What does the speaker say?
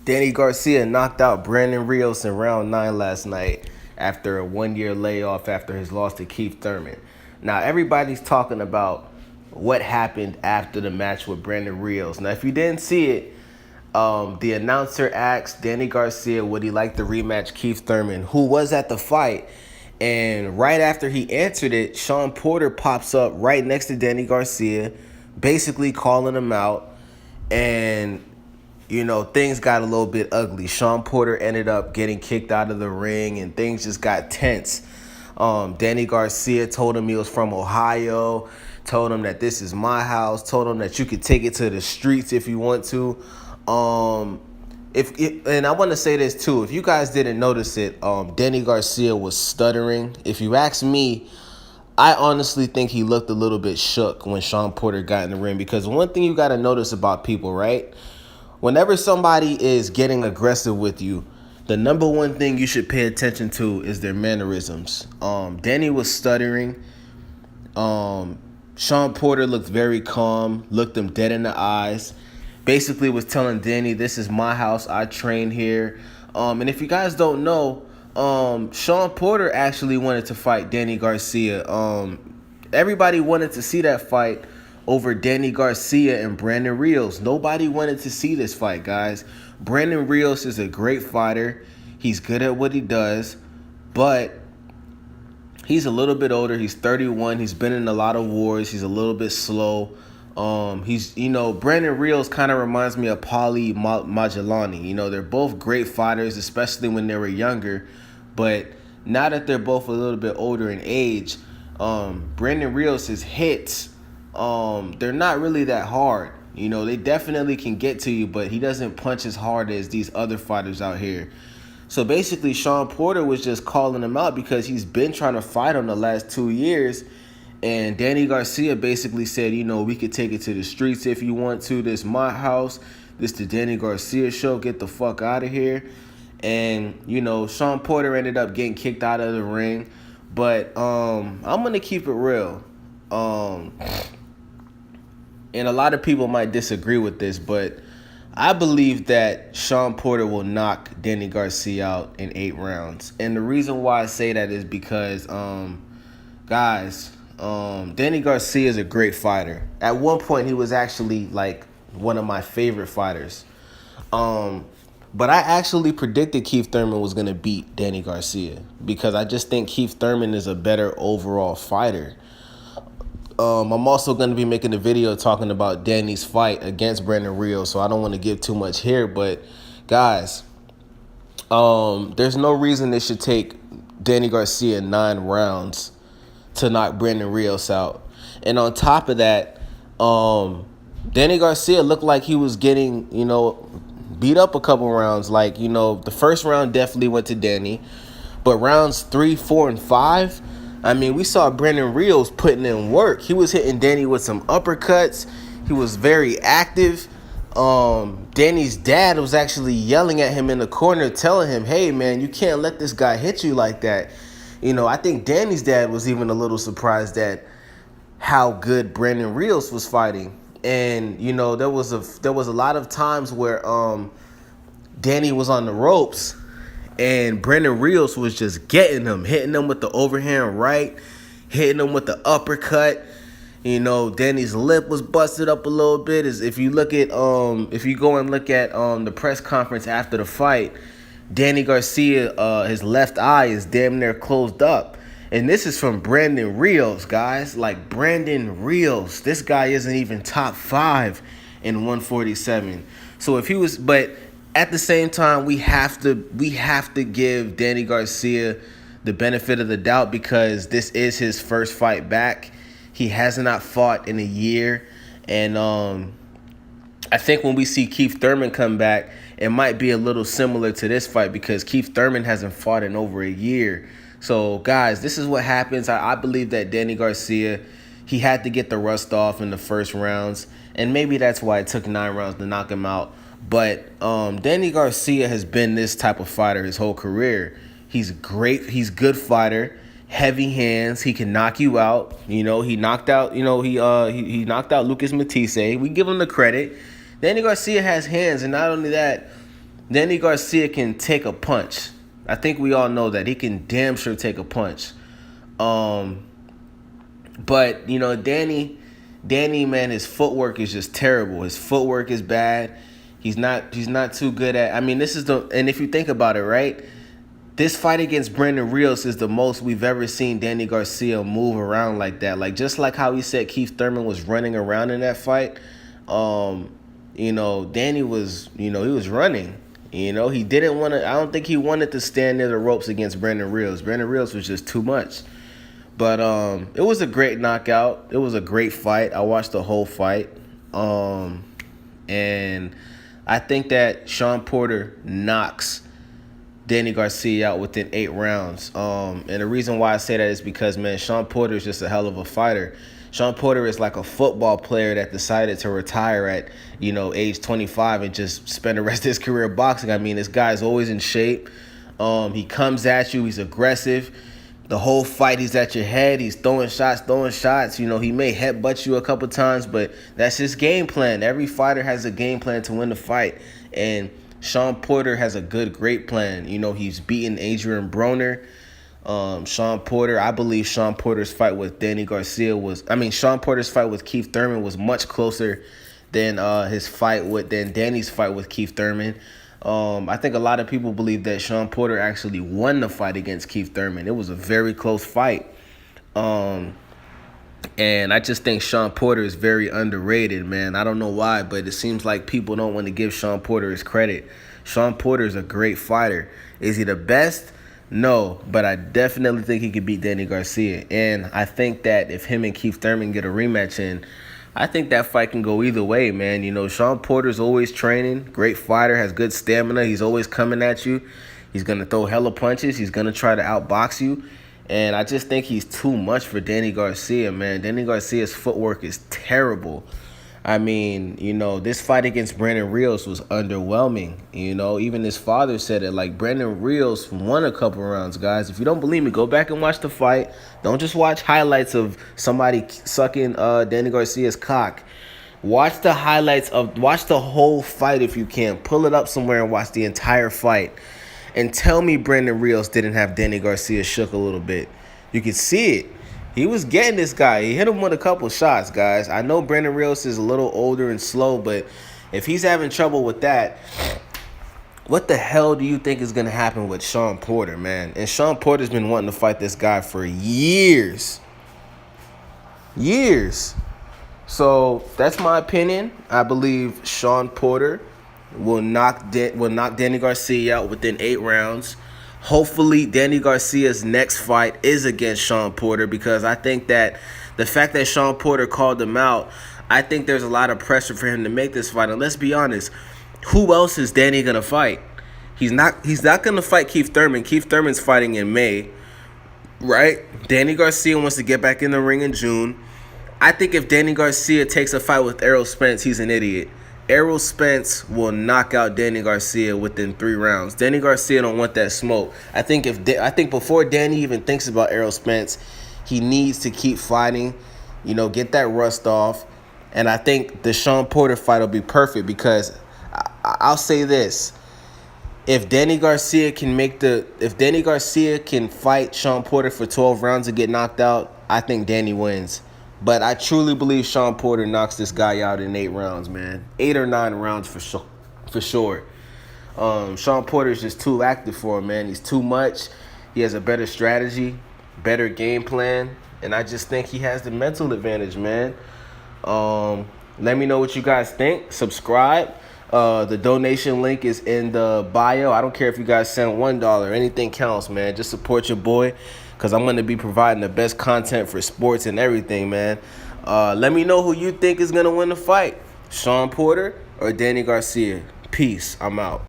Danny Garcia knocked out Brandon Rios in round 9 last night after a 1-year layoff after his loss to Keith Thurman. Now, everybody's talking about what happened after the match with Brandon Rios. Now, if you didn't see it, the announcer asked Danny Garcia would he like to rematch Keith Thurman, who was at the fight. And right after he answered it, Shawn Porter pops up right next to Danny Garcia, basically calling him out. And things got a little bit ugly. Shawn Porter ended up getting kicked out of the ring, and things just got tense. Danny Garcia told him he was from Ohio, told him that this is my house, told him that you could take it to the streets if you want to. And I want to say this too. If you guys didn't notice it, Danny Garcia was stuttering. If you ask me, I honestly think he looked a little bit shook when Shawn Porter got in the ring, because one thing you got to notice about people, right? Whenever somebody is getting aggressive with you, the number one thing you should pay attention to is their mannerisms. Danny was stuttering. Shawn Porter looked very calm, looked him dead in the eyes. Basically was telling Danny, this is my house, I train here. And if you guys don't know, Shawn Porter actually wanted to fight Danny Garcia. Everybody wanted to see that fight over Danny Garcia and Brandon Rios. Nobody wanted to see this fight, guys. Brandon Rios is a great fighter. He's good at what he does, but he's a little bit older. He's 31. He's been in a lot of wars. He's a little bit slow. Brandon Rios kind of reminds me of Paulie Malignaggi. They're both great fighters, especially when they were younger. But now that they're both a little bit older in age, Brandon Rios' hits, they're not really that hard. They definitely can get to you, but he doesn't punch as hard as these other fighters out here. So basically, Shawn Porter was just calling him out because he's been trying to fight him the last 2 years. And Danny Garcia basically said, we could take it to the streets if you want to. This is my house. This the Danny Garcia show. Get the fuck out of here. And, Shawn Porter ended up getting kicked out of the ring. But I'm going to keep it real. And a lot of people might disagree with this, but I believe that Shawn Porter will knock Danny Garcia out in 8 rounds. And the reason why I say that is because, guys, Danny Garcia is a great fighter. At one point, he was actually like one of my favorite fighters. But I actually predicted Keith Thurman was going to beat Danny Garcia because I just think Keith Thurman is a better overall fighter. I'm also going to be making a video talking about Danny's fight against Brandon Rios, so I don't want to give too much here. But, guys, there's no reason it should take Danny Garcia 9 rounds to knock Brandon Rios out. And on top of that, Danny Garcia looked like he was getting, beat up a couple rounds. Like, the first round definitely went to Danny. But rounds 3, 4, and 5, we saw Brandon Rios putting in work. He was hitting Danny with some uppercuts. He was very active. Danny's dad was actually yelling at him in the corner, telling him, hey, man, you can't let this guy hit you like that. I think Danny's dad was even a little surprised at how good Brandon Rios was fighting. And, there was a lot of times where Danny was on the ropes and Brandon Rios was just getting him, hitting him with the overhand right, hitting him with the uppercut. Danny's lip was busted up a little bit. If you go and look at the press conference after the fight, Danny Garcia, his left eye is damn near closed up. And this is from Brandon Rios, guys. Like, Brandon Rios, this guy isn't even top 5 in 147. So if he was, but at the same time, we have to give Danny Garcia the benefit of the doubt because this is his first fight back. He has not fought in a year. And I think when we see Keith Thurman come back, it might be a little similar to this fight because Keith Thurman hasn't fought in over a year. So, guys, this is what happens. I believe that Danny Garcia, he had to get the rust off in the first rounds, and maybe that's why it took 9 rounds to knock him out. But Danny Garcia has been this type of fighter his whole career. He's great. He's a good fighter. Heavy hands. He can knock you out. He knocked out. He knocked out Lucas Matisse. We give him the credit. Danny Garcia has hands, and not only that, Danny Garcia can take a punch. I think we all know that he can damn sure take a punch. Um, but you know, Danny, man, his footwork is just terrible. His footwork is bad. He's not too good at. I mean, and if you think about it, right? This fight against Brandon Rios is the most we've ever seen Danny Garcia move around like that. Like just like how he said Keith Thurman was running around in that fight. Danny was, he was running. He didn't want to. I don't think he wanted to stand near the ropes against Brandon Rios. Brandon Rios was just too much. But it was a great knockout. It was a great fight. I watched the whole fight. And I think that Shawn Porter knocks Danny Garcia out within 8 rounds. And the reason why I say that is because, man, Shawn Porter is just a hell of a fighter. Shawn Porter is like a football player that decided to retire at, age 25 and just spend the rest of his career boxing. I mean, this guy's always in shape. He comes at you. He's aggressive. The whole fight, he's at your head. He's throwing shots. He may headbutt you a couple times, but that's his game plan. Every fighter has a game plan to win the fight. And Shawn Porter has a great plan. He's beaten Adrian Broner. I believe Shawn Porter's fight with Shawn Porter's fight with Keith Thurman was much closer than Danny's fight with Keith Thurman. I think a lot of people believe that Shawn Porter actually won the fight against Keith Thurman. It was a very close fight. And I just think Shawn Porter is very underrated, man. I don't know why, but it seems like people don't want to give Shawn Porter his credit. Shawn Porter is a great fighter. Is he the best? No, but I definitely think he could beat Danny Garcia. And I think that if him and Keith Thurman get a rematch in, I think that fight can go either way, man. Shawn Porter's always training. Great fighter, has good stamina. He's always coming at you. He's going to throw hella punches. He's going to try to outbox you. And I just think he's too much for Danny Garcia, man. Danny Garcia's footwork is terrible. I mean, this fight against Brandon Rios was underwhelming. Even his father said it. Like, Brandon Rios won a couple rounds, guys. If you don't believe me, go back and watch the fight. Don't just watch highlights of somebody sucking Danny Garcia's cock. Watch the whole fight if you can. Pull it up somewhere and watch the entire fight. And tell me Brandon Rios didn't have Danny Garcia shook a little bit. You could see it. He was getting this guy. He hit him with a couple shots, guys. I know Brandon Rios is a little older and slow, but if he's having trouble with that, what the hell do you think is going to happen with Shawn Porter, man? And Shawn Porter's been wanting to fight this guy for years. So that's my opinion. I believe Shawn Porter will knock Danny Garcia out within 8 rounds. Hopefully, Danny Garcia's next fight is against Shawn Porter, because I think that the fact that Shawn Porter called him out, I think there's a lot of pressure for him to make this fight. And let's be honest, who else is Danny gonna fight? He's not gonna fight Keith Thurman. Keith Thurman's fighting in May, right? Danny Garcia wants to get back in the ring in June. I think if Danny Garcia takes a fight with Errol Spence, he's an idiot. Errol Spence will knock out Danny Garcia within 3 rounds. Danny Garcia don't want that smoke. I think before Danny even thinks about Errol Spence, he needs to keep fighting, get that rust off. And I think the Shawn Porter fight will be perfect, because I'll say this. If Danny Garcia can fight Shawn Porter for 12 rounds and get knocked out, I think Danny wins. But I truly believe Shawn Porter knocks this guy out in 8 rounds, man. 8 or 9 rounds for sure. Shawn Porter is just too active for him, man. He's too much. He has a better strategy, better game plan, and I just think he has the mental advantage, man. Let me know what you guys think. Subscribe. The donation link is in the bio. I don't care if you guys send $1. Anything counts, man. Just support your boy, because I'm going to be providing the best content for sports and everything, man. Let me know who you think is going to win the fight, Shawn Porter or Danny Garcia. Peace. I'm out.